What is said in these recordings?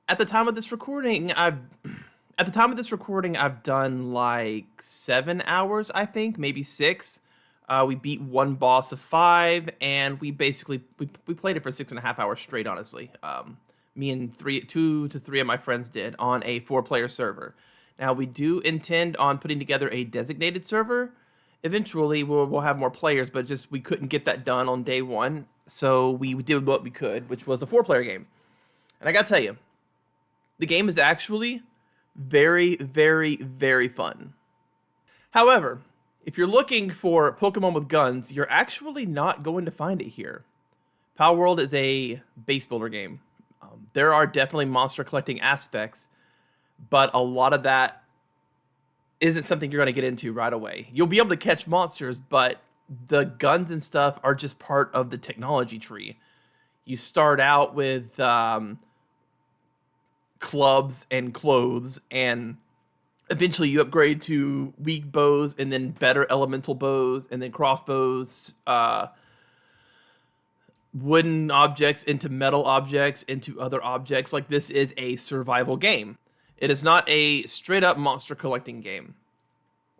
At the time of this recording, I've done like 7 hours, I think, maybe six. We beat one boss of five, and we played it for 6.5 hours straight. Honestly, me and two to three of my friends did on a four-player server. Now we do intend on putting together a designated server. Eventually, we'll have more players, but just we couldn't get that done on day one, so we did what we could, which was a four-player game. And I gotta tell you, the game is actually very, very, very fun. However, if you're looking for Pokemon with guns, you're actually not going to find it here. Palworld is a base builder game. There are definitely monster collecting aspects, but a lot of that isn't something you're going to get into right away. You'll be able to catch monsters, but the guns and stuff are just part of the technology tree. You start out with clubs and clothes, and eventually you upgrade to weak bows, and then better elemental bows, and then crossbows, wooden objects into metal objects into other objects. Like, this is a survival game. It is not a straight up monster collecting game.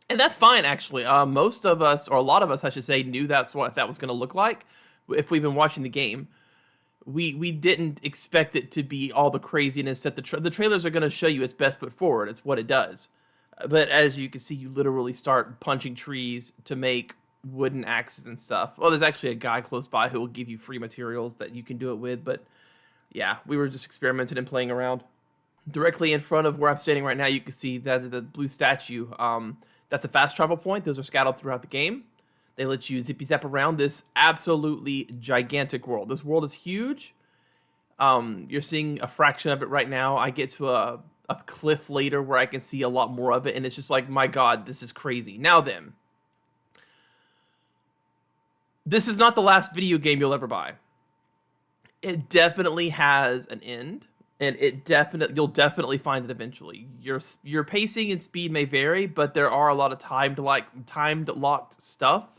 And that's fine, actually. Most of us, or a lot of us, I should say, knew that's what that was going to look like if we've been watching the game. We didn't expect it to be all the craziness that the trailers are going to show you its best foot forward. It's what it does. But as you can see, you literally start punching trees to make wooden axes and stuff. Well, there's actually a guy close by who will give you free materials that you can do it with. But yeah, we were just experimenting and playing around. Directly in front of where I'm standing right now, you can see that the blue statue. That's a fast travel point. Those are scattered throughout the game. They let you zippy zap around this absolutely gigantic world. This world is huge. You're seeing a fraction of it right now. I get to a cliff later where I can see a lot more of it, and it's just like, my God, this is crazy. Now then, this is not the last video game you'll ever buy. It definitely has an end, and you'll definitely find it eventually. Your pacing and speed may vary, but there are a lot of timed locked stuff.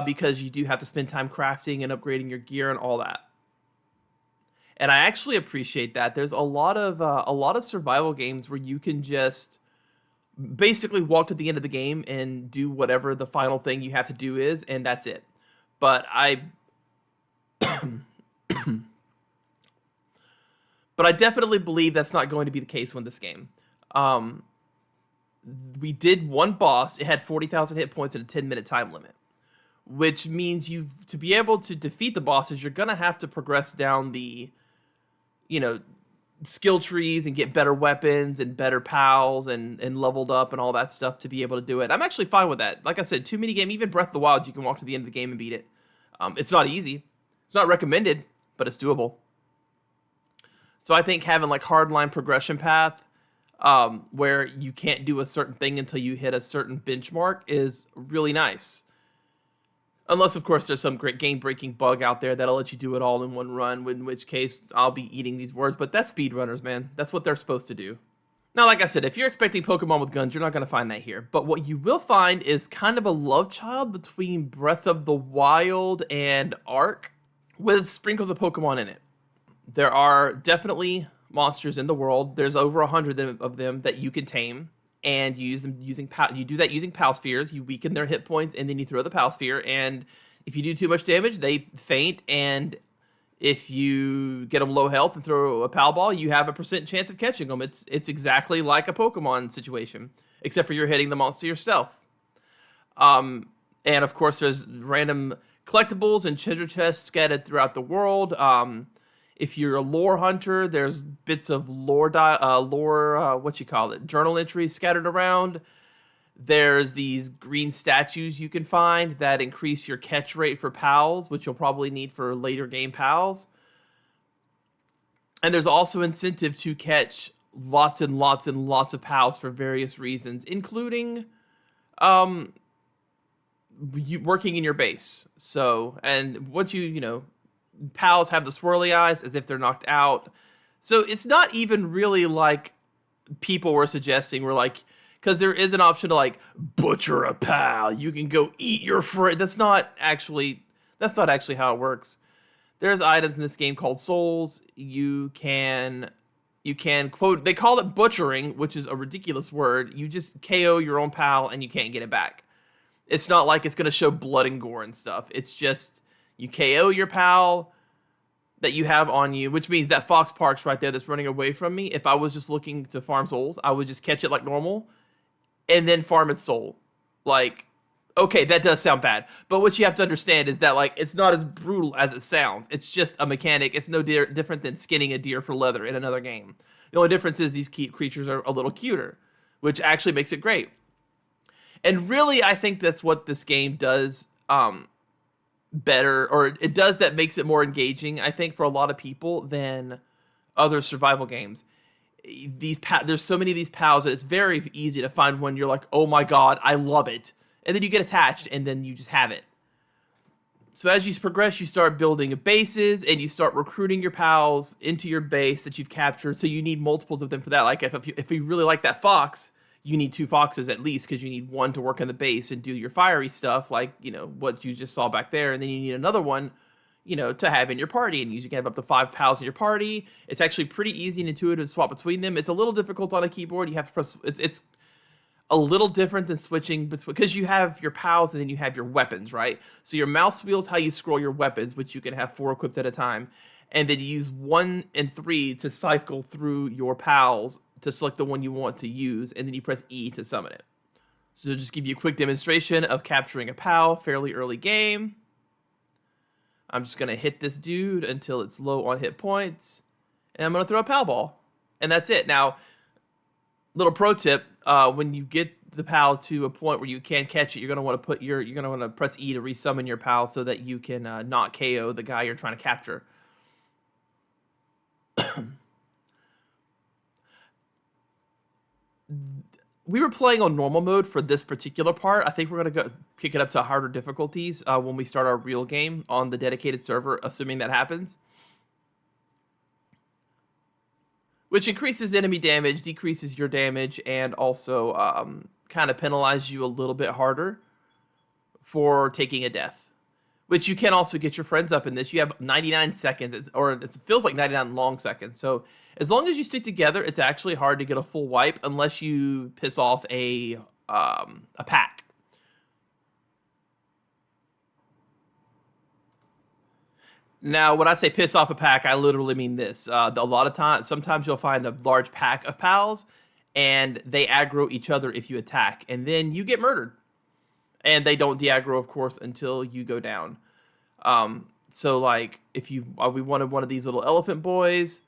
Because you do have to spend time crafting and upgrading your gear and all that. And I actually appreciate that. There's a lot of survival games where you can just basically walk to the end of the game and do whatever the final thing you have to do is, and that's it. But I definitely believe that's not going to be the case with this game. We did one boss. It had 40,000 hit points and a 10-minute time limit, which means to be able to defeat the bosses, you're gonna have to progress down the, skill trees and get better weapons and better pals and leveled up and all that stuff to be able to do it. I'm actually fine with that. Like I said, 2 minigame, even Breath of the Wild, you can walk to the end of the game and beat it. It's not easy. It's not recommended, but it's doable. So I think having like hardline progression path, where you can't do a certain thing until you hit a certain benchmark, is really nice. Unless, of course, there's some great game-breaking bug out there that'll let you do it all in one run, in which case I'll be eating these words. But that's speedrunners, man. That's what they're supposed to do. Now, like I said, if you're expecting Pokemon with guns, you're not going to find that here. But what you will find is kind of a love child between Breath of the Wild and Ark, with sprinkles of Pokemon in it. There are definitely monsters in the world. There's over 100 of them that you can tame. And you use them you do that using Pal Spheres. You weaken their hit points, and then you throw the Pal Sphere. And if you do too much damage, they faint. And if you get them low health and throw a Pal Ball, you have a % chance of catching them. It's exactly like a Pokemon situation, except for you're hitting the monster yourself. And of course, there's random collectibles and treasure chests scattered throughout the world. If you're a lore hunter, there's bits of journal entries scattered around. There's these green statues you can find that increase your catch rate for pals, which you'll probably need for later game pals. And there's also incentive to catch lots and lots and lots of pals for various reasons, including working in your base. So, and once pals have the swirly eyes as if they're knocked out. So it's not even really like people were suggesting. We're like, because there is an option to like butcher a pal. You can go eat your friend. That's not actually how it works. There's items in this game called souls. You can quote, they call it butchering, which is a ridiculous word. You just KO your own pal and you can't get it back. It's not like it's going to show blood and gore and stuff. It's just you KO your pal that you have on you, which means that Fox Park's right there that's running away from me. If I was just looking to farm souls, I would just catch it like normal and then farm its soul. Like, okay, that does sound bad. But what you have to understand is that, like, it's not as brutal as it sounds. It's just a mechanic. It's no different than skinning a deer for leather in another game. The only difference is these creatures are a little cuter, which actually makes it great. And really, I think that's what this game does better, or it does that makes it more engaging, I think, for a lot of people than other survival games. There's so many of these pals that it's very easy to find one you're like, oh my god, I love it. And then you get attached, and then you just have it. So as you progress, you start building bases, and you start recruiting your pals into your base that you've captured. So you need multiples of them for that. Like if you really like that fox, you need 2 foxes at least, because you need one to work on the base and do your fiery stuff, like, you know, what you just saw back there. And then you need another one, you know, to have in your party. And you can have up to 5 pals in your party. It's actually pretty easy and intuitive to swap between them. It's a little difficult on a keyboard. You have to press, it's a little different than switching between, because you have your pals and then you have your weapons, right? So your mouse wheel is how you scroll your weapons, which you can have 4 equipped at a time. And then you use 1 and 3 to cycle through your pals to select the one you want to use, and then you press E to summon it. So just give you a quick demonstration of capturing a pal fairly early game. I'm just going to hit this dude until it's low on hit points, and I'm going to throw a pal ball, and that's it. Now, little pro tip, when you get the pal to a point where you can't catch it, you're going to want to press E to resummon your pal so that you can not KO the guy you're trying to capture. We were playing on normal mode for this particular part. I think we're going to go kick it up to harder difficulties when we start our real game on the dedicated server, assuming that happens. Which increases enemy damage, decreases your damage, and also kind of penalizes you a little bit harder for taking a death. Which you can also get your friends up in this. You have 99 seconds, or it feels like 99 long seconds. So as long as you stick together, it's actually hard to get a full wipe unless you piss off a pack. Now, when I say piss off a pack, I literally mean this. A lot of times, sometimes you'll find a large pack of pals, and they aggro each other if you attack, and then you get murdered. And they don't de-aggro, of course, until you go down. So, like, if we wanted one of these little elephant boys,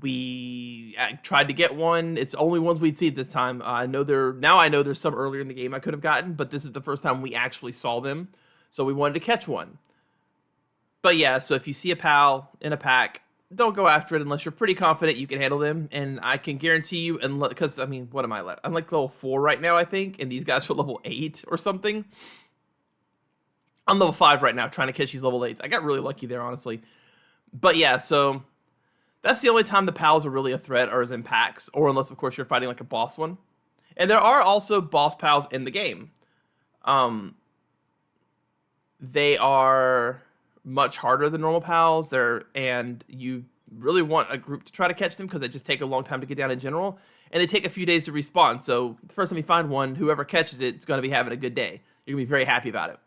we tried to get one. It's only ones we'd see this time. I know there's some earlier in the game I could have gotten, but this is the first time we actually saw them. So we wanted to catch one. But yeah, so if you see a pal in a pack, don't go after it unless you're pretty confident you can handle them. And I can guarantee you, because, I mean, what am I left? I'm like level 4 right now, I think, and these guys are level 8 or something. I'm level 5 right now, trying to catch these level 8s. I got really lucky there, honestly. But yeah, so that's the only time the pals are really a threat, or is in packs, or unless, of course, you're fighting like a boss one. And there are also boss pals in the game. They are much harder than normal pals, and you really want a group to try to catch them because they just take a long time to get down in general, and they take a few days to respawn. So the first time you find one, whoever catches it is going to be having a good day. You're going to be very happy about it.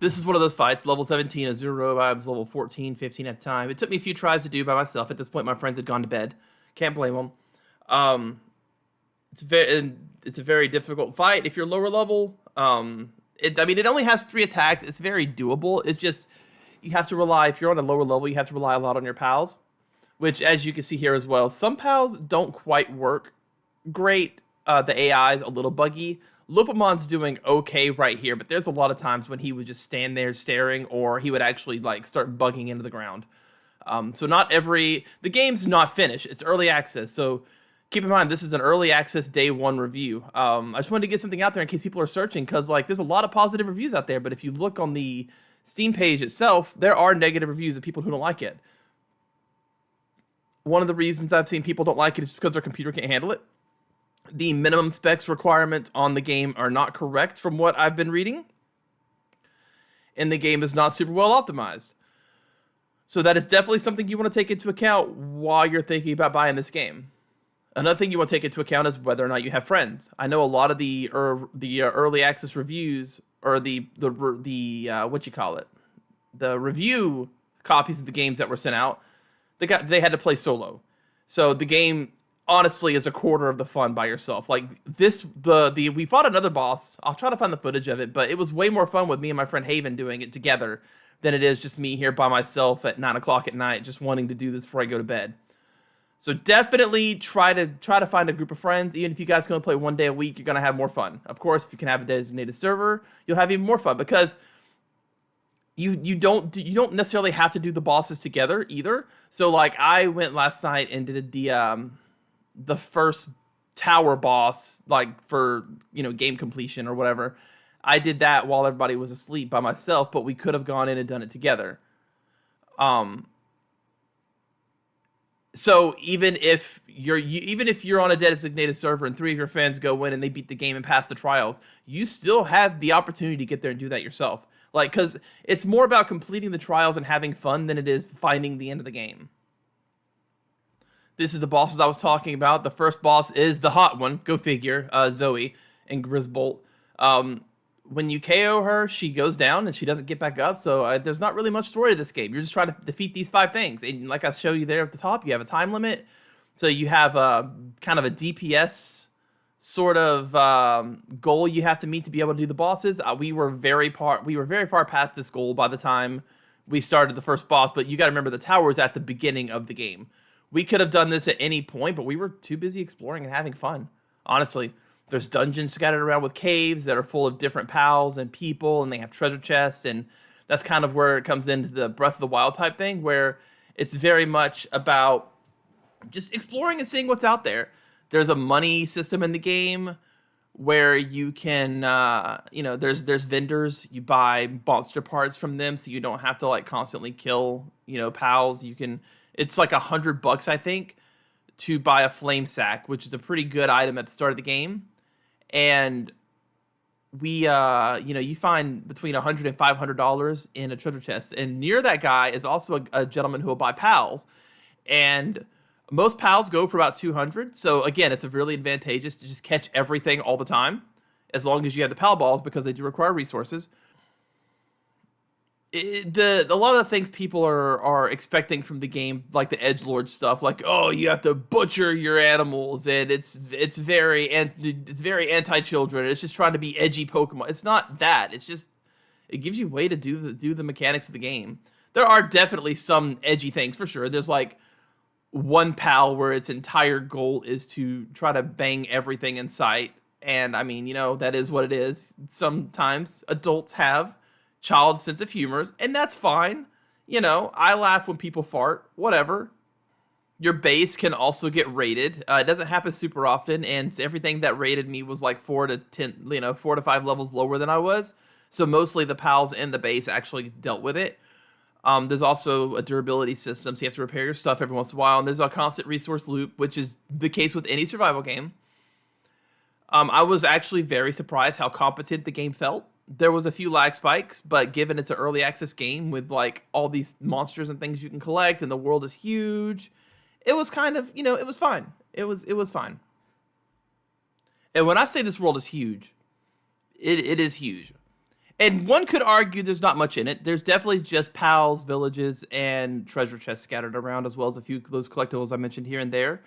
This is one of those fights, level 17, a 0, I was level 14, 15 at the time. It took me a few tries to do by myself. At this point, my friends had gone to bed. Can't blame them. It's a very difficult fight. If you're lower level, it only has 3 attacks. It's very doable. It's just, you have to rely, if you're on a lower level, you have to rely a lot on your pals, which, as you can see here as well, some pals don't quite work great. The AI is a little buggy. Lupamon's doing okay right here, but there's a lot of times when he would just stand there staring, or he would actually like start bugging into the ground. So the game's not finished. It's early access. So keep in mind, this is an early access day 1 review. I just wanted to get something out there in case people are searching, because like there's a lot of positive reviews out there, but if you look on the Steam page itself, there are negative reviews of people who don't like it. One of the reasons I've seen people don't like it is because their computer can't handle it. The minimum specs requirement on the game are not correct from what I've been reading, and the game is not super well optimized. So that is definitely something you want to take into account while you're thinking about buying this game. Another thing you want to take into account is whether or not you have friends. I know a lot of the early access reviews, or the what you call it, the review copies of the games that were sent out, they had to play solo. So the game honestly is a quarter of the fun by yourself. Like this, the we fought another boss. I'll try to find the footage of it, but it was way more fun with me and my friend Haven doing it together than it is just me here by myself at 9 o'clock at night, just wanting to do this before I go to bed. So definitely try to find a group of friends. Even if you guys can only play 1 day a week, you're gonna have more fun. Of course, if you can have a designated server, you'll have even more fun, because you don't necessarily have to do the bosses together either. So like I went last night and did the first tower boss, like for game completion or whatever. I did that while everybody was asleep by myself, but we could have gone in and done it together. So even if you're on a designated server and 3 of your friends go in and they beat the game and pass the trials, you still have the opportunity to get there and do that yourself. Like, because it's more about completing the trials and having fun than it is finding the end of the game. This is the bosses I was talking about. The first boss is the hot one. Go figure. Zoe and Grisbolt. When you KO her, she goes down and she doesn't get back up. So there's not really much story to this game. You're just trying to defeat these 5 things. And like I show you there at the top, you have a time limit. So you have kind of a DPS sort of goal you have to meet to be able to do the bosses. We were very far past this goal by the time we started the first boss. But you got to remember, the tower is at the beginning of the game. We could have done this at any point, but we were too busy exploring and having fun. Honestly. There's dungeons scattered around with caves that are full of different pals and people, and they have treasure chests, and that's kind of where it comes into the Breath of the Wild type thing, where it's very much about just exploring and seeing what's out there. There's a money system in the game where you can, there's vendors. You buy monster parts from them, so you don't have to like constantly kill, pals. It's like $100, I think, to buy a flame sack, which is a pretty good item at the start of the game. And you find between $100 and $500 in a treasure chest. And near that guy is also a gentleman who will buy pals. And most pals go for about 200. So again, it's really advantageous to just catch everything all the time, as long as you have the pal balls, because they do require resources. A lot of the things people are expecting from the game, like the edgelord stuff, like, oh, you have to butcher your animals, and it's very anti-children. It's just trying to be edgy Pokemon. It's not that. It's just it gives you a way to do the mechanics of the game. There are definitely some edgy things for sure. There's like one pal where its entire goal is to try to bang everything in sight, and I mean, that is what it is. Sometimes adults have child sense of humors, and that's fine. I laugh when people fart, whatever. Your base can also get raided. It doesn't happen super often, and everything that raided me was like 4 to 5 levels lower than I was. So mostly the pals and the base actually dealt with it. There's also a durability system, so you have to repair your stuff every once in a while, and there's a constant resource loop, which is the case with any survival game. I was actually very surprised how competent the game felt. There was a few lag spikes, but given it's an early access game with like all these monsters and things you can collect, and the world is huge, it was kind of, it was fine. It was fine. And when I say this world is huge, it is huge. And one could argue there's not much in it. There's definitely just pals, villages, and treasure chests scattered around, as well as a few of those collectibles I mentioned here and there.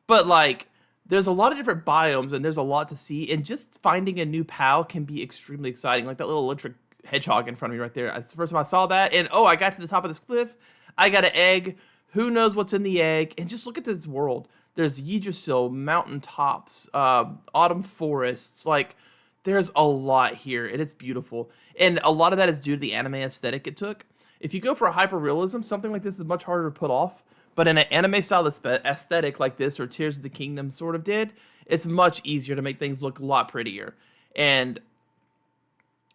But like, there's a lot of different biomes, and there's a lot to see, and just finding a new pal can be extremely exciting. Like that little electric hedgehog in front of me right there. It's the first time I saw that, and I got to the top of this cliff. I got an egg. Who knows what's in the egg? And just look at this world. There's Yggdrasil, mountaintops, autumn forests. Like, there's a lot here, and it's beautiful. And a lot of that is due to the anime aesthetic it took. If you go for a hyper-realism, something like this is much harder to pull off. But in an anime-style aesthetic like this, or Tears of the Kingdom sort of did, it's much easier to make things look a lot prettier. And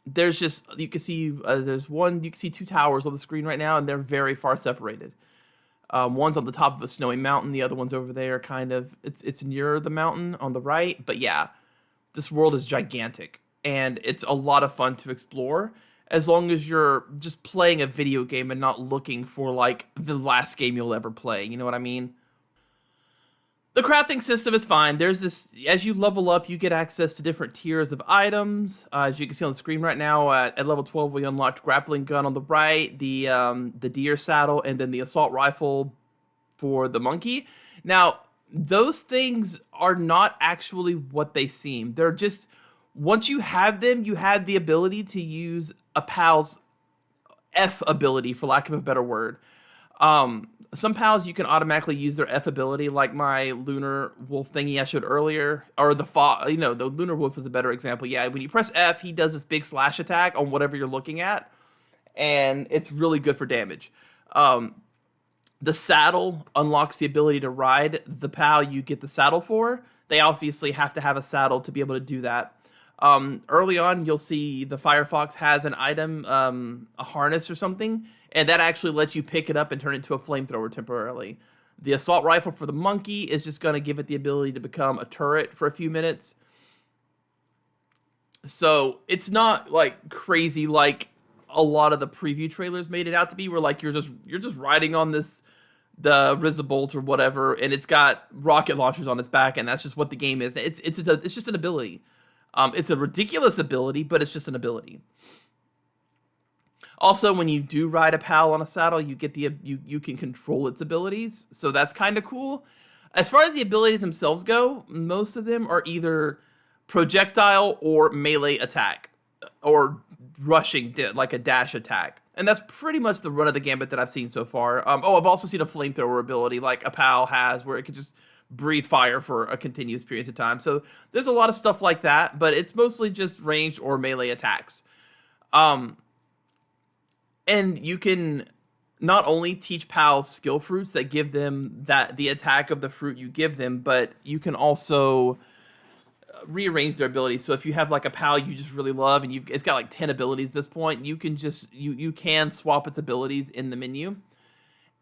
there's just, you can see 2 towers on the screen right now, and they're very far separated. One's on the top of a snowy mountain, the other one's over there, kind of, it's near the mountain on the right. But yeah, this world is gigantic, and it's a lot of fun to explore. as long as you're just playing a video game and not looking for like the last game you'll ever play. You know what I mean? The crafting system is fine. There's this, as you level up, you get access to different tiers of items. As you can see on the screen right now, at level 12, we unlocked grappling gun on the right, the deer saddle, and then the assault rifle for the monkey. Now, those things are not actually what they seem. They're just, once you have them, you have the ability to use a pal's F ability, for lack of a better word. Some pals you can automatically use their F ability, like my lunar wolf thingy I showed earlier, or the the lunar wolf is a better example. Yeah, when you press F, he does this big slash attack on whatever you're looking at, and it's really good for damage. The saddle unlocks the ability to ride the pal you get the saddle for. They obviously have to have a saddle to be able to do that. Early on, you'll see the Firefox has an item, a harness or something, and that actually lets you pick it up and turn it into a flamethrower temporarily. The assault rifle for the monkey is just going to give it the ability to become a turret for a few minutes. So it's not like crazy like a lot of the preview trailers made it out to be, where like you're just riding on the Rizabolt or whatever, and it's got rocket launchers on its back, and that's just what the game is. It's just an ability. It's a ridiculous ability, but it's just an ability. Also, when you do ride a pal on a saddle, you get you can control its abilities, so that's kind of cool. As far as the abilities themselves go, most of them are either projectile or melee attack, or rushing, like a dash attack. And that's pretty much the run of the gambit that I've seen so far. I've also seen a flamethrower ability like a pal has, where it can just breathe fire for a continuous period of time. So there's a lot of stuff like that, but it's mostly just ranged or melee attacks. And you can not only teach pals skill fruits that give them the attack of the fruit you give them, but you can also rearrange their abilities. So if you have like a pal you just really love and it's got like 10 abilities at this point, you can just you can swap its abilities in the menu.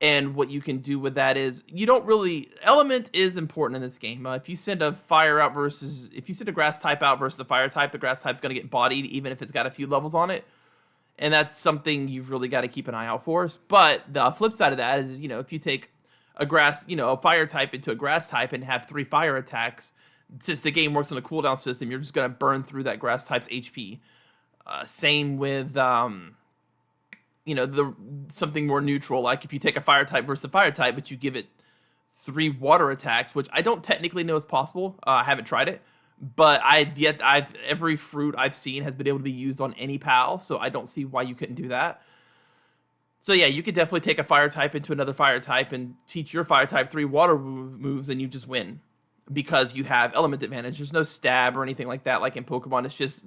And what you can do with that is, you don't really, element is important in this game. If you send a fire out if you send a grass type out versus a fire type, the grass type's going to get bodied even if it's got a few levels on it. And that's something you've really got to keep an eye out for. But the flip side of that is, if you take a fire type into a grass type and have 3 fire attacks, since the game works on a cooldown system, you're just going to burn through that grass type's HP. Same with, something more neutral, like if you take a fire type versus a fire type, but you give it 3 water attacks, which I don't technically know is possible. I haven't tried it. But every fruit I've seen has been able to be used on any pal, so I don't see why you couldn't do that. So yeah, you could definitely take a fire type into another fire type and teach your fire type 3 water moves, and you just win. Because you have element advantage. There's no stab or anything like that like in Pokemon. It's just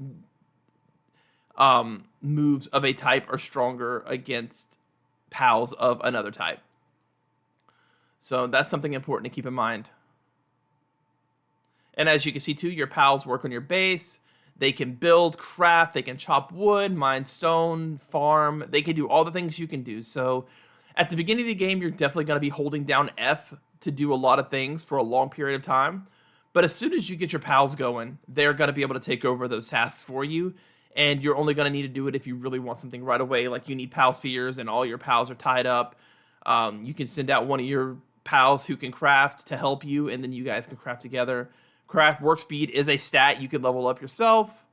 moves of a type are stronger against pals of another type. So that's something important to keep in mind. And as you can see too, your pals work on your base. They can build, craft, they can chop wood, mine stone, farm. They can do all the things you can do. So at the beginning of the game, you're definitely going to be holding down F to do a lot of things for a long period of time. But as soon as you get your pals going, they're going to be able to take over those tasks for you. And you're only going to need to do it if you really want something right away. Like you need pal spheres and all your pals are tied up. You can send out one of your pals who can craft to help you, and then you guys can craft together. Craft work speed is a stat you can level up yourself.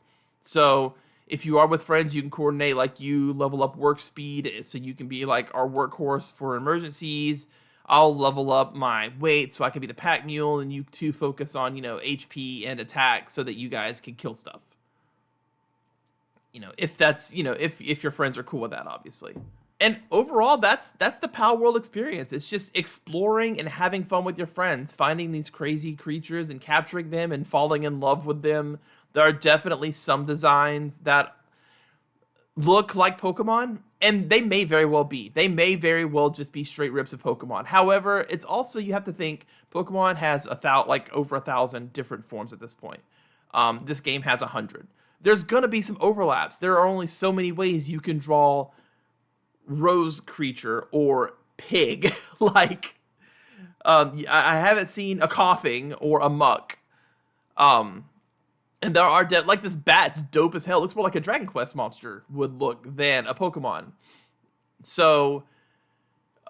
So if you are with friends, you can coordinate, like you level up work speed so you can be like our workhorse for emergencies. I'll level up my weight so I can be the pack mule, and you two focus on, HP and attack so that you guys can kill stuff. If that's, if your friends are cool with that, obviously. And overall, that's the Palworld experience. It's just exploring and having fun with your friends, finding these crazy creatures and capturing them and falling in love with them. There are definitely some designs that look like Pokemon, and they may very well be. They may very well just be straight rips of Pokemon. However, it's also, you have to think, Pokemon has over 1,000 different forms at this point. This game has 100. There's going to be some overlaps. There are only so many ways you can draw rose creature or pig. I haven't seen a coughing or a muck. And there are like this bat's dope as hell. Looks more like a Dragon Quest monster would look than a Pokemon. So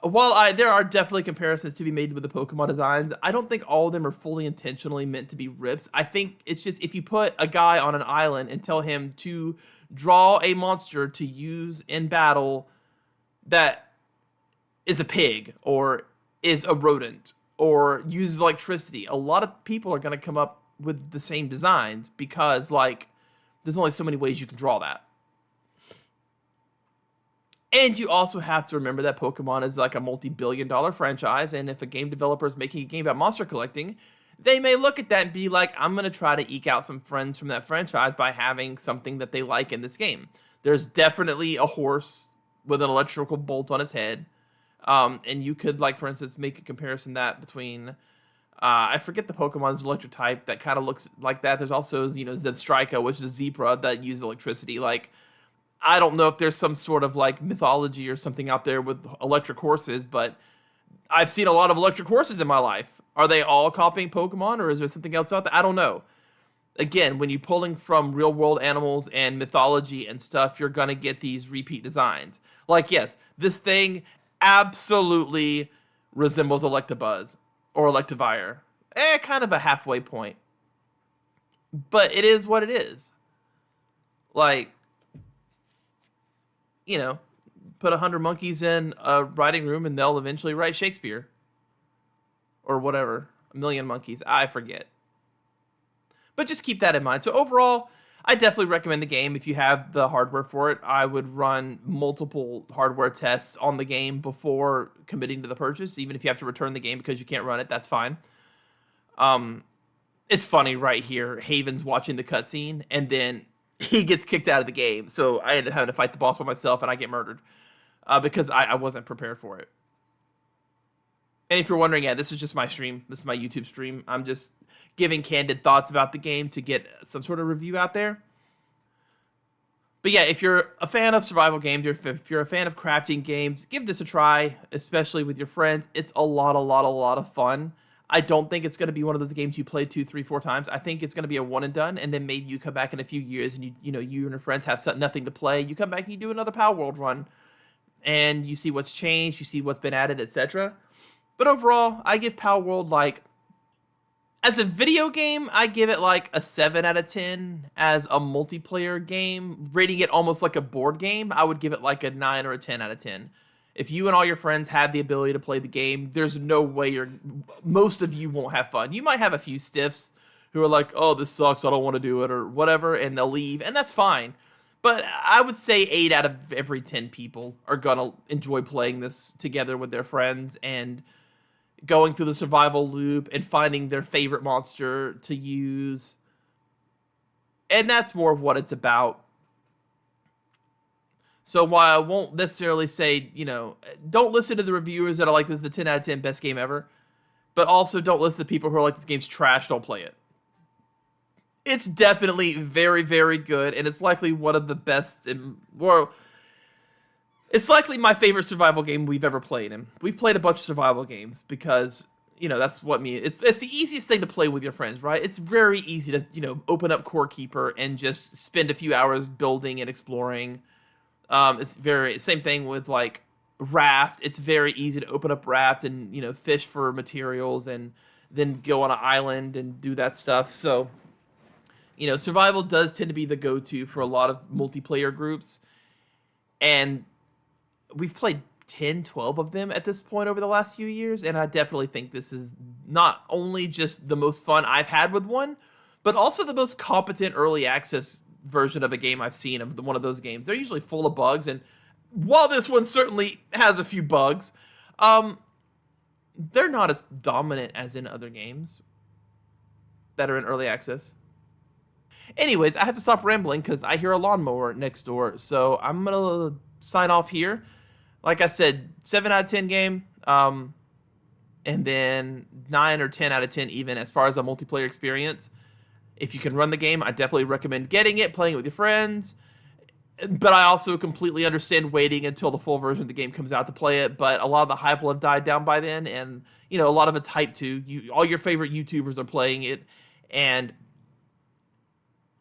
while there are definitely comparisons to be made with the Pokemon designs, I don't think all of them are fully intentionally meant to be rips. I think it's just if you put a guy on an island and tell him to draw a monster to use in battle that is a pig or is a rodent or uses electricity, a lot of people are going to come up with the same designs because, like, there's only so many ways you can draw that. And you also have to remember that Pokemon is like a multi-billion-dollar franchise, and if a game developer is making a game about monster collecting, they may look at that and be like, I'm going to try to eke out some friends from that franchise by having something that they like in this game. There's definitely a horse with an electrical bolt on its head. And you could, like, for instance, make a comparison that between, I forget the Pokemon's electric type that kind of looks like that. There's also, Zebstrika, which is a zebra that uses electricity. Like, I don't know if there's some sort of, like, mythology or something out there with electric horses, but I've seen a lot of electric horses in my life. Are they all copying Pokemon, or is there something else out there? I don't know. Again, when you're pulling from real-world animals and mythology and stuff, you're going to get these repeat designs. Like, yes, this thing absolutely resembles Electabuzz or Electivire. Kind of a halfway point. But it is what it is. Like, put 100 monkeys in a writing room and they'll eventually write Shakespeare. Or whatever. 1,000,000 monkeys. I forget. But just keep that in mind. So overall, I definitely recommend the game if you have the hardware for it. I would run multiple hardware tests on the game before committing to the purchase. Even if you have to return the game because you can't run it, that's fine. It's funny right here. Haven's watching the cutscene, and then he gets kicked out of the game. So I ended up having to fight the boss by myself, and I get murdered because I wasn't prepared for it. And if you're wondering, yeah, this is just my stream. This is my YouTube stream. I'm just giving candid thoughts about the game to get some sort of review out there. But yeah, if you're a fan of survival games, or if you're a fan of crafting games, give this a try, especially with your friends. It's a lot of fun. I don't think it's going to be one of those games you play 2, 3, 4 times. I think it's going to be a one and done, and then maybe you come back in a few years and you and your friends have nothing to play. You come back and you do another Palworld run, and you see what's changed, you see what's been added, etc. But overall, I give Palworld, like, as a video game, I give it like a 7 out of 10. As a multiplayer game, rating it almost like a board game, I would give it like a 9 or a 10 out of 10. If you and all your friends have the ability to play the game, there's no way most of you won't have fun. You might have a few stiffs who are like, oh, this sucks, I don't want to do it, or whatever, and they'll leave, and that's fine. But I would say 8 out of every 10 people are gonna enjoy playing this together with their friends and going through the survival loop and finding their favorite monster to use. And that's more of what it's about. So while I won't necessarily say, don't listen to the reviewers that are like, this is a 10 out of 10 best game ever, but also don't listen to people who are like, this game's trash, don't play it. It's definitely very, very good, and it's likely one of the best it's likely my favorite survival game we've ever played. And we've played a bunch of survival games because, that's what it's the easiest thing to play with your friends, right? It's very easy to, open up Core Keeper and just spend a few hours building and exploring. It's same thing with, like, Raft. It's very easy to open up Raft and, fish for materials and then go on an island and do that stuff. So, survival does tend to be the go-to for a lot of multiplayer groups. And we've played 10, 12 of them at this point over the last few years, and I definitely think this is not only just the most fun I've had with one, but also the most competent early access version of a game I've seen of one of those games. They're usually full of bugs, and while this one certainly has a few bugs, they're not as dominant as in other games that are in early access. Anyways, I have to stop rambling because I hear a lawnmower next door, so I'm going to sign off here. Like I said, 7 out of 10 game, and then 9 or 10 out of 10 even as far as a multiplayer experience. If you can run the game, I definitely recommend getting it, playing it with your friends. But I also completely understand waiting until the full version of the game comes out to play it. But a lot of the hype will have died down by then, and a lot of it's hype too. All your favorite YouTubers are playing it, and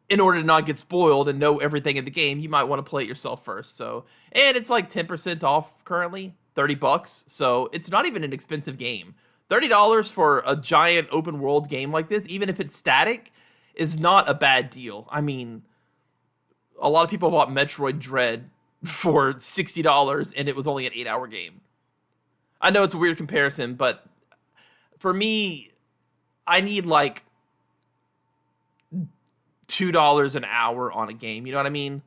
in order to not get spoiled and know everything in the game, you might want to play it yourself first. So, and it's like 10% off currently, $30. So it's not even an expensive game. $30 for a giant open world game like this, even if it's static, is not a bad deal. I mean, a lot of people bought Metroid Dread for $60 and it was only an 8-hour game. I know it's a weird comparison, but for me, I need like $2 an hour on a game. You know what I mean?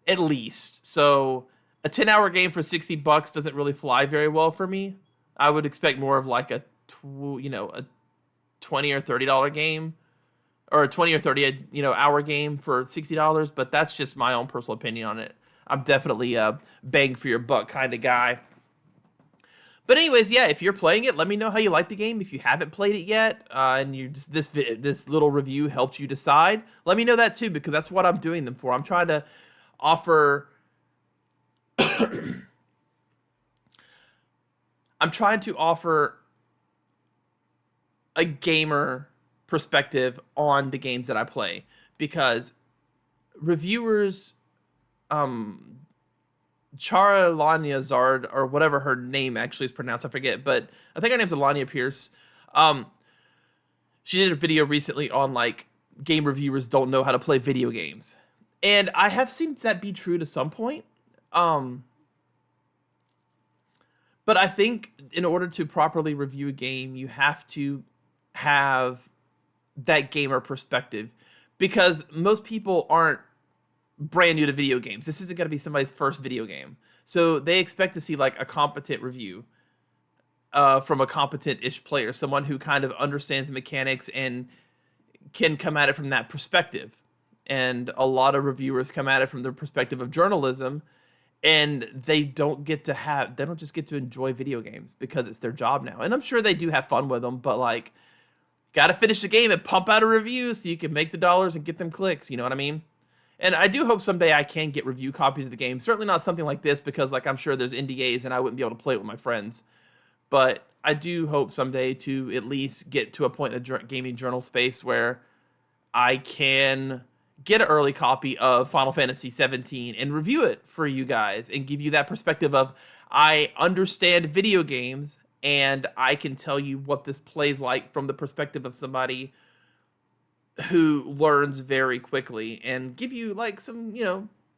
At least. So a 10-hour game for $60 doesn't really fly very well for me. I would expect more of like a $20 or $30 game, or a 20 or 30 hour game for $60. But that's just my own personal opinion on it. I'm definitely a bang for your buck kind of guy. But anyways, yeah, if you're playing it, let me know how you like the game. If you haven't played it yet, and you just this little review helped you decide, let me know that too, because that's what I'm doing them for. I'm trying to offer I'm trying to offer a gamer perspective on the games that I play, because reviewers, Chara Lanya Zard, or whatever her name actually is pronounced, I forget, but I think her name's Alania Pierce. She did a video recently on like game reviewers don't know how to play video games, and I have seen that be true to some point. But I think in order to properly review a game, you have to have that gamer perspective, because most people aren't brand new to video games. This isn't going to be somebody's first video game. So they expect to see like a competent review from a competent-ish player, someone who kind of understands the mechanics and can come at it from that perspective. And a lot of reviewers come at it from the perspective of journalism, and they don't just get to enjoy video games because it's their job now. And I'm sure they do have fun with them, but like, got to finish the game and pump out a review so you can make the dollars and get them clicks. You know what I mean? And I do hope someday I can get review copies of the game. Certainly not something like this, because like I'm sure there's NDAs and I wouldn't be able to play it with my friends. But I do hope someday to at least get to a point in the gaming journal space where I can get an early copy of Final Fantasy 17 and review it for you guys and give you that perspective of, I understand video games and I can tell you what this plays like from the perspective of somebody who learns very quickly, and give you like some,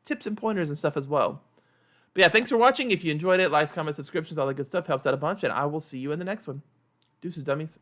tips and pointers and stuff as well. But yeah, thanks for watching. If you enjoyed it, likes, comments, subscriptions, all that good stuff helps out a bunch, and I will see you in the next one. Deuces, dummies.